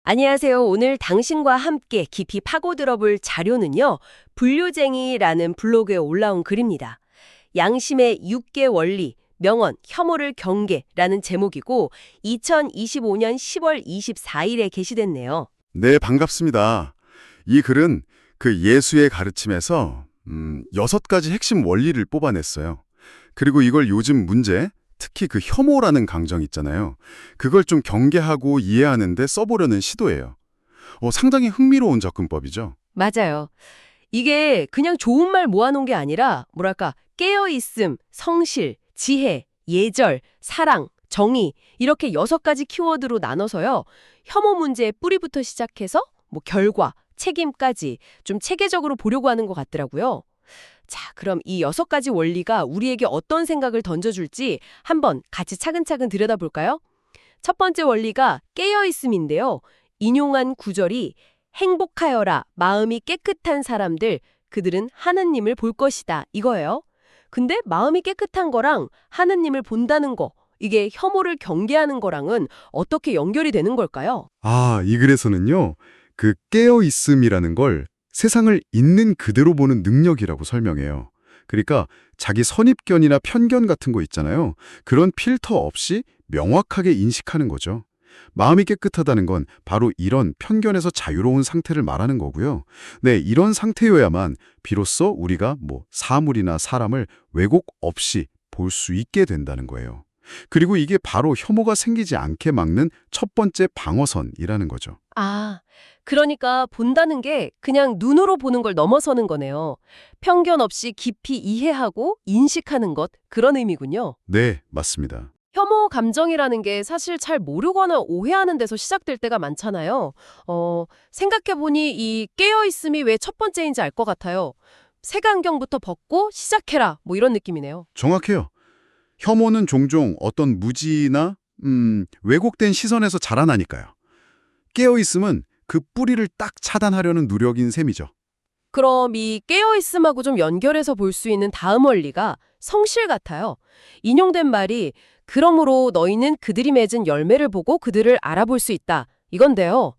안녕하세요. 오늘 당신과 함께 깊이 파고들어 볼 자료는요. 분류쟁이라는 블로그에 올라온 글입니다. 양심의 6개 원리, 명언, 혐오를 경계라는 제목이고 2025년 10월 24일에 게시됐네요. 네, 반갑습니다. 이 글은 그 예수의 가르침에서 6가지 핵심 원리를 뽑아냈어요. 그리고 이걸 요즘 문제, 특히 그 혐오라는 강정 있잖아요. 그걸 좀 경계하고 이해하는 데 써보려는 시도예요. 상당히 흥미로운 접근법이죠. 맞아요. 이게 그냥 좋은 말 모아놓은 게 아니라 뭐랄까 깨어있음, 성실, 지혜, 예절, 사랑, 정의 이렇게 6가지 키워드로 나눠서요. 혐오 문제의 뿌리부터 시작해서 결과, 책임까지 좀 체계적으로 보려고 하는 것 같더라고요. 자, 그럼 이 6가지 원리가 우리에게 어떤 생각을 던져줄지 한번 같이 차근차근 들여다볼까요? 첫 번째 원리가 깨어있음인데요. 인용한 구절이 행복하여라, 마음이 깨끗한 사람들, 그들은 하느님을 볼 것이다. 이거예요. 근데 마음이 깨끗한 거랑 하느님을 본다는 거, 이게 혐오를 경계하는 거랑은 어떻게 연결이 되는 걸까요? 이 글에서는요. 그 깨어있음이라는 걸 세상을 있는 그대로 보는 능력이라고 설명해요. 그러니까 자기 선입견이나 편견 같은 거 있잖아요. 그런 필터 없이 명확하게 인식하는 거죠. 마음이 깨끗하다는 건 바로 이런 편견에서 자유로운 상태를 말하는 거고요. 네, 이런 상태여야만 비로소 우리가 사물이나 사람을 왜곡 없이 볼 수 있게 된다는 거예요. 그리고 이게 바로 혐오가 생기지 않게 막는 첫 번째 방어선이라는 거죠. 아, 그러니까 본다는 게 그냥 눈으로 보는 걸 넘어서는 거네요. 편견 없이 깊이 이해하고 인식하는 것, 그런 의미군요. 네, 맞습니다. 혐오 감정이라는 게 사실 잘 모르거나 오해하는 데서 시작될 때가 많잖아요. 생각해보니 이 깨어있음이 왜 첫 번째인지 알 것 같아요. 색안경부터 벗고 시작해라, 이런 느낌이네요. 정확해요. 혐오는 종종 어떤 무지나 왜곡된 시선에서 자라나니까요. 깨어있음은 그 뿌리를 딱 차단하려는 노력인 셈이죠. 그럼 이 깨어있음하고 좀 연결해서 볼 수 있는 다음 원리가 성실 같아요. 인용된 말이 그러므로 너희는 그들이 맺은 열매를 보고 그들을 알아볼 수 있다. 이건데요.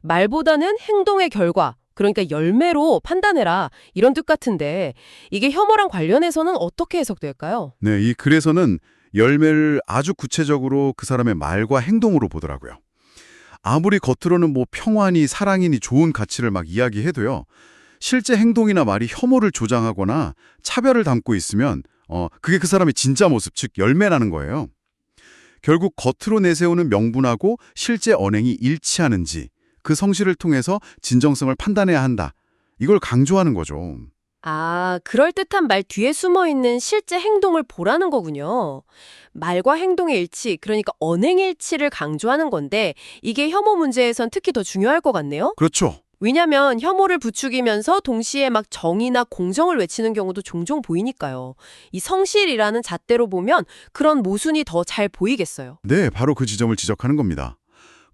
말보다는 행동의 결과, 그러니까 열매로 판단해라. 이런 뜻 같은데 이게 혐오랑 관련해서는 어떻게 해석될까요? 네, 이 글에서는 열매를 아주 구체적으로 그 사람의 말과 행동으로 보더라고요. 아무리 겉으로는 평화니 사랑이니 좋은 가치를 막 이야기해도요. 실제 행동이나 말이 혐오를 조장하거나 차별을 담고 있으면 그게 그 사람의 진짜 모습, 즉 열매라는 거예요. 결국 겉으로 내세우는 명분하고 실제 언행이 일치하는지 그 성실을 통해서 진정성을 판단해야 한다. 이걸 강조하는 거죠. 아, 그럴듯한 말 뒤에 숨어있는 실제 행동을 보라는 거군요. 말과 행동의 일치, 그러니까 언행일치를 강조하는 건데 이게 혐오 문제에선 특히 더 중요할 것 같네요. 그렇죠. 왜냐면 혐오를 부추기면서 동시에 막 정의나 공정을 외치는 경우도 종종 보이니까요. 이 성실이라는 잣대로 보면 그런 모순이 더 잘 보이겠어요. 네, 바로 그 지점을 지적하는 겁니다.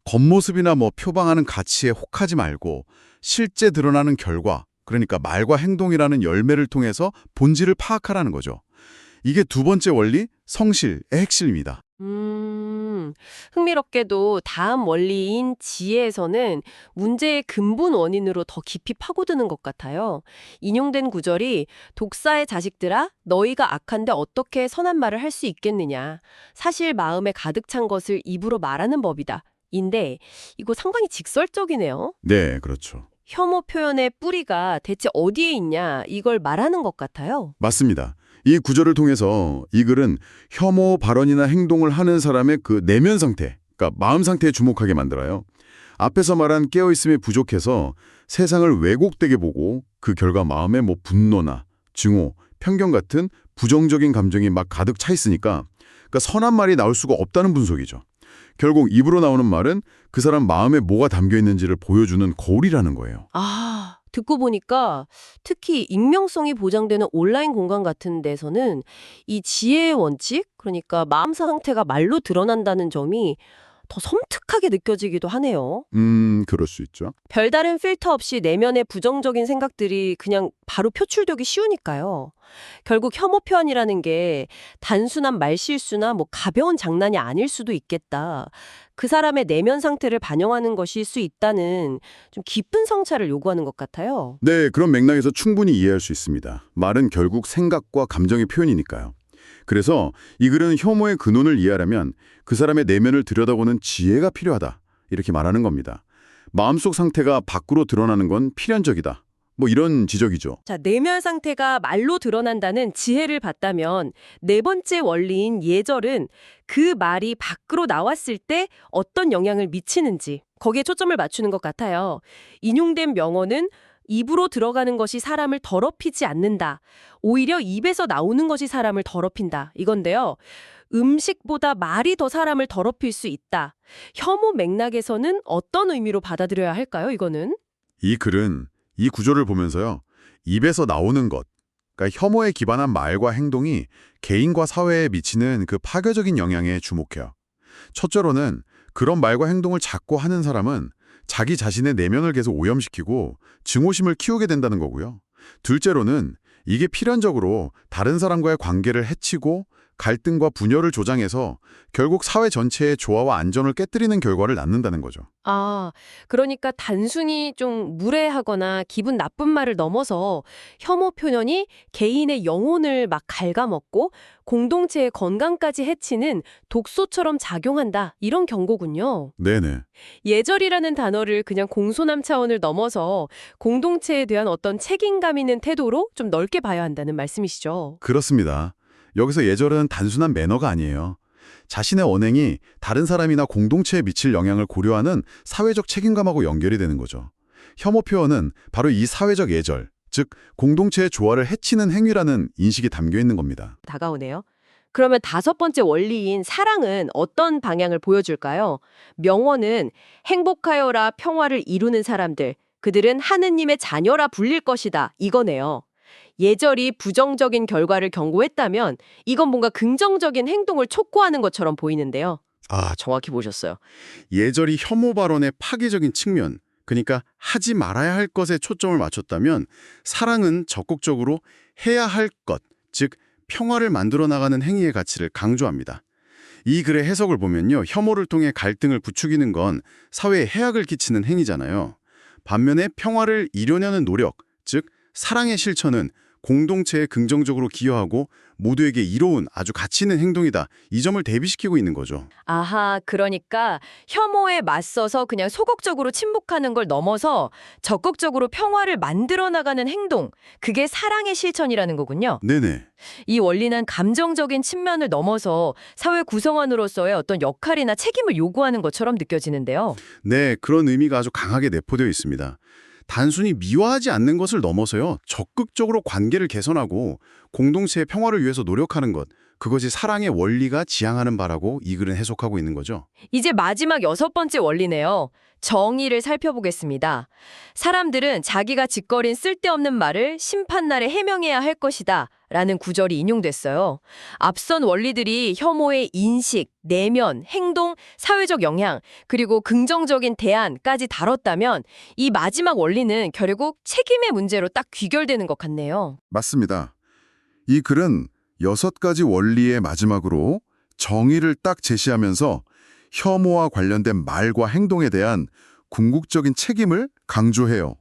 겉모습이나 표방하는 가치에 혹하지 말고 실제 드러나는 결과, 그러니까 말과 행동이라는 열매를 통해서 본질을 파악하라는 거죠. 이게 두 번째 원리, 성실의 핵심입니다. 흥미롭게도 다음 원리인 지혜에서는 문제의 근본 원인으로 더 깊이 파고드는 것 같아요. 인용된 구절이 독사의 자식들아 너희가 악한데 어떻게 선한 말을 할 수 있겠느냐. 사실 마음에 가득 찬 것을 입으로 말하는 법이다. 인데 이거 상당히 직설적이네요. 네, 그렇죠. 혐오 표현의 뿌리가 대체 어디에 있냐 이걸 말하는 것 같아요. 맞습니다. 이 구절을 통해서 이 글은 혐오 발언이나 행동을 하는 사람의 그 내면 상태, 그러니까 마음 상태에 주목하게 만들어요. 앞에서 말한 깨어있음이 부족해서 세상을 왜곡되게 보고 그 결과 마음에 분노나 증오, 편견 같은 부정적인 감정이 막 가득 차 있으니까 그러니까 선한 말이 나올 수가 없다는 분석이죠. 결국 입으로 나오는 말은 그 사람 마음에 뭐가 담겨 있는지를 보여주는 거울이라는 거예요. 아, 듣고 보니까 특히 익명성이 보장되는 온라인 공간 같은 데서는 이 지혜의 원칙, 그러니까 마음 상태가 말로 드러난다는 점이 더 섬뜩하게 느껴지기도 하네요. 그럴 수 있죠. 별다른 필터 없이 내면의 부정적인 생각들이 그냥 바로 표출되기 쉬우니까요. 결국 혐오 표현이라는 게 단순한 말실수나 뭐 가벼운 장난이 아닐 수도 있겠다. 그 사람의 내면 상태를 반영하는 것일 수 있다는 좀 깊은 성찰을 요구하는 것 같아요. 네, 그런 맥락에서 충분히 이해할 수 있습니다. 말은 결국 생각과 감정의 표현이니까요. 그래서 이 글은 혐오의 근원을 이해하려면 그 사람의 내면을 들여다보는 지혜가 필요하다. 이렇게 말하는 겁니다. 마음속 상태가 밖으로 드러나는 건 필연적이다. 뭐 이런 지적이죠. 자, 내면 상태가 말로 드러난다는 지혜를 봤다면 네 번째 원리인 예절은 그 말이 밖으로 나왔을 때 어떤 영향을 미치는지 거기에 초점을 맞추는 것 같아요. 인용된 명언은 입으로 들어가는 것이 사람을 더럽히지 않는다. 오히려 입에서 나오는 것이 사람을 더럽힌다. 이건데요. 음식보다 말이 더 사람을 더럽힐 수 있다. 혐오 맥락에서는 어떤 의미로 받아들여야 할까요, 이거는? 이 글은 이 구조를 보면서요. 입에서 나오는 것, 그러니까 혐오에 기반한 말과 행동이 개인과 사회에 미치는 그 파괴적인 영향에 주목해요. 첫째로는 그런 말과 행동을 자꾸 하는 사람은 자기 자신의 내면을 계속 오염시키고 증오심을 키우게 된다는 거고요. 둘째로는 이게 필연적으로 다른 사람과의 관계를 해치고 갈등과 분열을 조장해서 결국 사회 전체의 조화와 안전을 깨뜨리는 결과를 낳는다는 거죠. 아, 그러니까 단순히 좀 무례하거나 기분 나쁜 말을 넘어서 혐오 표현이 개인의 영혼을 막 갉아먹고 공동체의 건강까지 해치는 독소처럼 작용한다. 이런 경고군요. 네네. 예절이라는 단어를 그냥 공손함 차원을 넘어서 공동체에 대한 어떤 책임감 있는 태도로 좀 넓게 봐야 한다는 말씀이시죠. 그렇습니다. 여기서 예절은 단순한 매너가 아니에요. 자신의 언행이 다른 사람이나 공동체에 미칠 영향을 고려하는 사회적 책임감하고 연결이 되는 거죠. 혐오 표현은 바로 이 사회적 예절, 즉 공동체의 조화를 해치는 행위라는 인식이 담겨 있는 겁니다. 다가오네요. 그러면 다섯 번째 원리인 사랑은 어떤 방향을 보여줄까요? 명언은 행복하여라 평화를 이루는 사람들, 그들은 하느님의 자녀라 불릴 것이다. 이거네요. 예절이 부정적인 결과를 경고했다면 이건 뭔가 긍정적인 행동을 촉구하는 것처럼 보이는데요. 정확히 보셨어요. 예절이 혐오 발언의 파괴적인 측면, 그러니까 하지 말아야 할 것에 초점을 맞췄다면 사랑은 적극적으로 해야 할 것, 즉 평화를 만들어 나가는 행위의 가치를 강조합니다. 이 글의 해석을 보면요. 혐오를 통해 갈등을 부추기는 건 사회에 해악을 끼치는 행위잖아요. 반면에 평화를 이루려는 노력, 즉 사랑의 실천은 공동체에 긍정적으로 기여하고 모두에게 이로운 아주 가치 있는 행동이다. 이 점을 대비시키고 있는 거죠. 아하, 그러니까 혐오에 맞서서 그냥 소극적으로 침묵하는 걸 넘어서 적극적으로 평화를 만들어 나가는 행동, 그게 사랑의 실천이라는 거군요. 네네. 이 원리는 감정적인 측면을 넘어서 사회 구성원으로서의 어떤 역할이나 책임을 요구하는 것처럼 느껴지는데요. 네, 그런 의미가 아주 강하게 내포되어 있습니다. 단순히 미화하지 않는 것을 넘어서요. 적극적으로 관계를 개선하고 공동체의 평화를 위해서 노력하는 것. 그것이 사랑의 원리가 지향하는 바라고 이 글은 해석하고 있는 거죠. 이제 마지막 여섯 번째 원리네요. 정의를 살펴보겠습니다. 사람들은 자기가 짓거린 쓸데없는 말을 심판날에 해명해야 할 것이다 라는 구절이 인용됐어요. 앞선 원리들이 혐오의 인식, 내면, 행동, 사회적 영향, 그리고 긍정적인 대안까지 다뤘다면 이 마지막 원리는 결국 책임의 문제로 딱 귀결되는 것 같네요. 맞습니다. 이 글은 6가지 원리의 마지막으로 정의를 딱 제시하면서 혐오와 관련된 말과 행동에 대한 궁극적인 책임을 강조해요.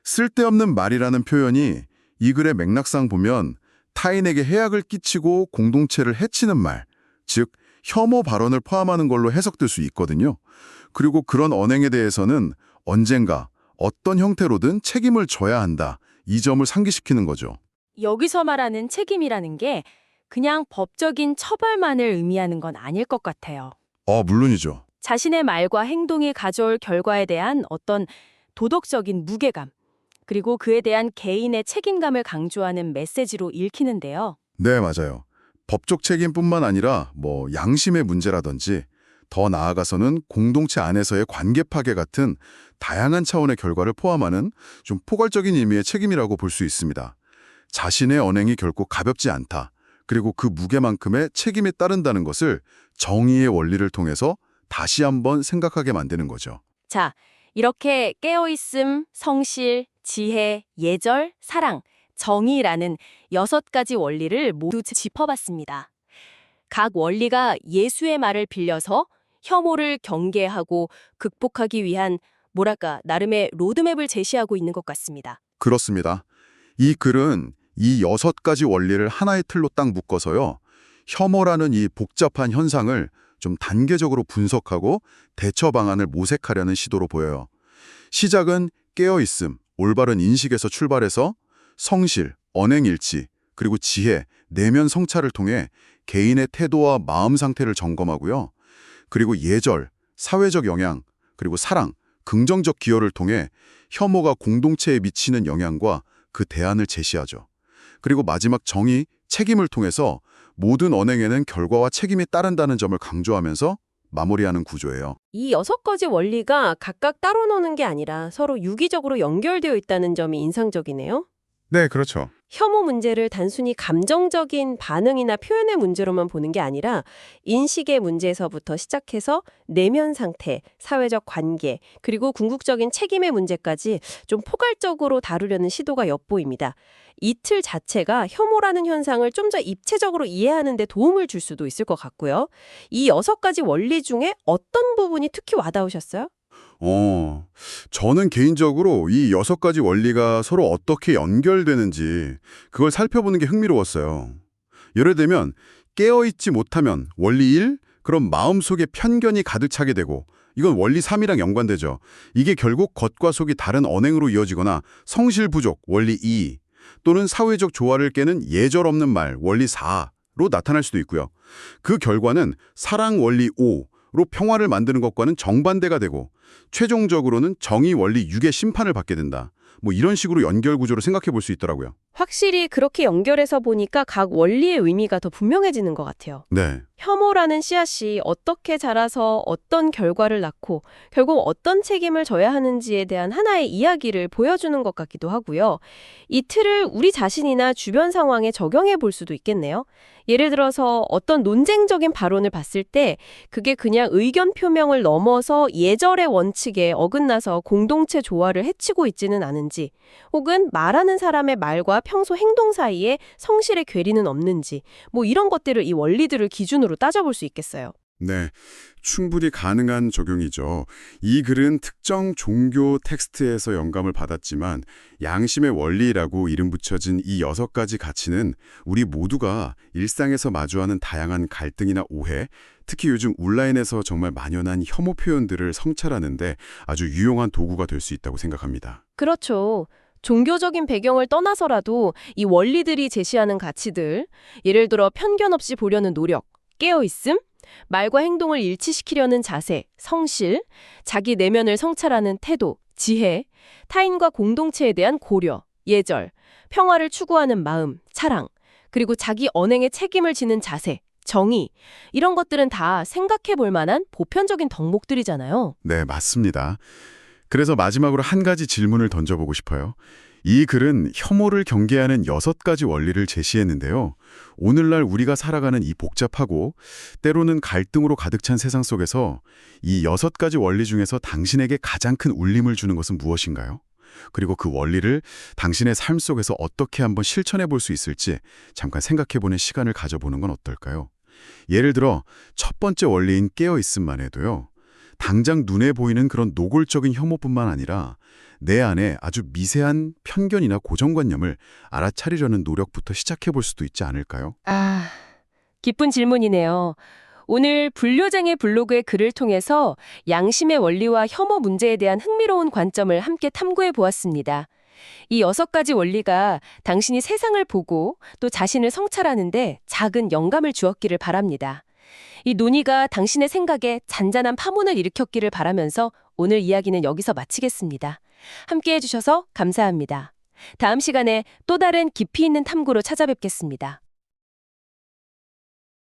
쓸데없는 말이라는 표현이 이 글의 맥락상 보면 타인에게 해악을 끼치고 공동체를 해치는 말, 즉 혐오 발언을 포함하는 걸로 해석될 수 있거든요. 그리고 그런 언행에 대해서는 언젠가 어떤 형태로든 책임을 져야 한다. 이 점을 상기시키는 거죠. 여기서 말하는 책임이라는 게 그냥 법적인 처벌만을 의미하는 건 아닐 것 같아요. 물론이죠. 자신의 말과 행동이 가져올 결과에 대한 어떤 도덕적인 무게감, 그리고 그에 대한 개인의 책임감을 강조하는 메시지로 읽히는데요. 네, 맞아요. 법적 책임뿐만 아니라 양심의 문제라든지 더 나아가서는 공동체 안에서의 관계 파괴 같은 다양한 차원의 결과를 포함하는 좀 포괄적인 의미의 책임이라고 볼 수 있습니다. 자신의 언행이 결코 가볍지 않다. 그리고 그 무게만큼의 책임이 따른다는 것을 정의의 원리를 통해서 다시 한번 생각하게 만드는 거죠. 자, 이렇게 깨어있음, 성실, 지혜, 예절, 사랑, 정의라는 6가지 원리를 모두 짚어봤습니다. 각 원리가 예수의 말을 빌려서 혐오를 경계하고 극복하기 위한 나름의 로드맵을 제시하고 있는 것 같습니다. 그렇습니다. 이 글은 이 6가지 원리를 하나의 틀로 딱 묶어서요. 혐오라는 이 복잡한 현상을 좀 단계적으로 분석하고 대처 방안을 모색하려는 시도로 보여요. 시작은 깨어있음, 올바른 인식에서 출발해서 성실, 언행일치, 그리고 지혜, 내면 성찰을 통해 개인의 태도와 마음 상태를 점검하고요. 그리고 예절, 사회적 영향, 그리고 사랑, 긍정적 기여를 통해 혐오가 공동체에 미치는 영향과 그 대안을 제시하죠. 그리고 마지막 정의, 책임을 통해서 모든 언행에는 결과와 책임이 따른다는 점을 강조하면서 마무리하는 구조예요. 이 6가지 원리가 각각 따로 노는 게 아니라 서로 유기적으로 연결되어 있다는 점이 인상적이네요. 네, 그렇죠. 혐오 문제를 단순히 감정적인 반응이나 표현의 문제로만 보는 게 아니라 인식의 문제에서부터 시작해서 내면 상태, 사회적 관계, 그리고 궁극적인 책임의 문제까지 좀 포괄적으로 다루려는 시도가 엿보입니다. 이 틀 자체가 혐오라는 현상을 좀 더 입체적으로 이해하는 데 도움을 줄 수도 있을 것 같고요. 이 6가지 원리 중에 어떤 부분이 특히 와닿으셨어요? 저는 개인적으로 이 6가지 원리가 서로 어떻게 연결되는지 그걸 살펴보는 게 흥미로웠어요. 예를 들면 깨어있지 못하면 원리 1, 그럼 마음속에 편견이 가득 차게 되고 이건 원리 3이랑 연관되죠. 이게 결국 겉과 속이 다른 언행으로 이어지거나 성실 부족, 원리 2, 또는 사회적 조화를 깨는 예절 없는 말, 원리 4로 나타날 수도 있고요. 그 결과는 사랑 원리 5로 평화를 만드는 것과는 정반대가 되고 최종적으로는 정의 원리 6의 심판을 받게 된다. 이런 식으로 연결 구조로 생각해 볼 수 있더라고요. 확실히 그렇게 연결해서 보니까 각 원리의 의미가 더 분명해지는 것 같아요. 네. 혐오라는 씨앗이 어떻게 자라서 어떤 결과를 낳고 결국 어떤 책임을 져야 하는지에 대한 하나의 이야기를 보여주는 것 같기도 하고요. 이 틀을 우리 자신이나 주변 상황에 적용해 볼 수도 있겠네요. 예를 들어서 어떤 논쟁적인 발언을 봤을 때 그게 그냥 의견 표명을 넘어서 예절의 원칙에 어긋나서 공동체 조화를 해치고 있지는 않은지, 혹은 말하는 사람의 말과 평소 행동 사이에 성실의 괴리는 없는지, 이런 것들을 이 원리들을 기준으로 따져볼 수 있겠어요. 네, 충분히 가능한 적용이죠. 이 글은 특정 종교 텍스트에서 영감을 받았지만 양심의 원리라고 이름 붙여진 이 6가지 가치는 우리 모두가 일상에서 마주하는 다양한 갈등이나 오해, 특히 요즘 온라인에서 정말 만연한 혐오 표현들을 성찰하는 데 아주 유용한 도구가 될 수 있다고 생각합니다. 그렇죠. 종교적인 배경을 떠나서라도 이 원리들이 제시하는 가치들, 예를 들어 편견 없이 보려는 노력, 깨어있음, 말과 행동을 일치시키려는 자세, 성실, 자기 내면을 성찰하는 태도, 지혜, 타인과 공동체에 대한 고려, 예절, 평화를 추구하는 마음, 사랑, 그리고 자기 언행에 책임을 지는 자세, 정의, 이런 것들은 다 생각해 볼 만한 보편적인 덕목들이잖아요. 네, 맞습니다. 그래서 마지막으로 한 가지 질문을 던져보고 싶어요. 이 글은 혐오를 경계하는 6가지 원리를 제시했는데요. 오늘날 우리가 살아가는 이 복잡하고 때로는 갈등으로 가득 찬 세상 속에서 이 6가지 원리 중에서 당신에게 가장 큰 울림을 주는 것은 무엇인가요? 그리고 그 원리를 당신의 삶 속에서 어떻게 한번 실천해 볼 수 있을지 잠깐 생각해보는 시간을 가져보는 건 어떨까요? 예를 들어 첫 번째 원리인 깨어있음만 해도요. 당장 눈에 보이는 그런 노골적인 혐오뿐만 아니라 내 안에 아주 미세한 편견이나 고정관념을 알아차리려는 노력부터 시작해 볼 수도 있지 않을까요? 기쁜 질문이네요. 오늘 불효쟁의 블로그의 글을 통해서 양심의 원리와 혐오 문제에 대한 흥미로운 관점을 함께 탐구해 보았습니다. 이 6가지 원리가 당신이 세상을 보고 또 자신을 성찰하는데 작은 영감을 주었기를 바랍니다. 이 논의가 당신의 생각에 잔잔한 파문을 일으켰기를 바라면서 오늘 이야기는 여기서 마치겠습니다. 함께해 주셔서 감사합니다. 다음 시간에 또 다른 깊이 있는 탐구로 찾아뵙겠습니다.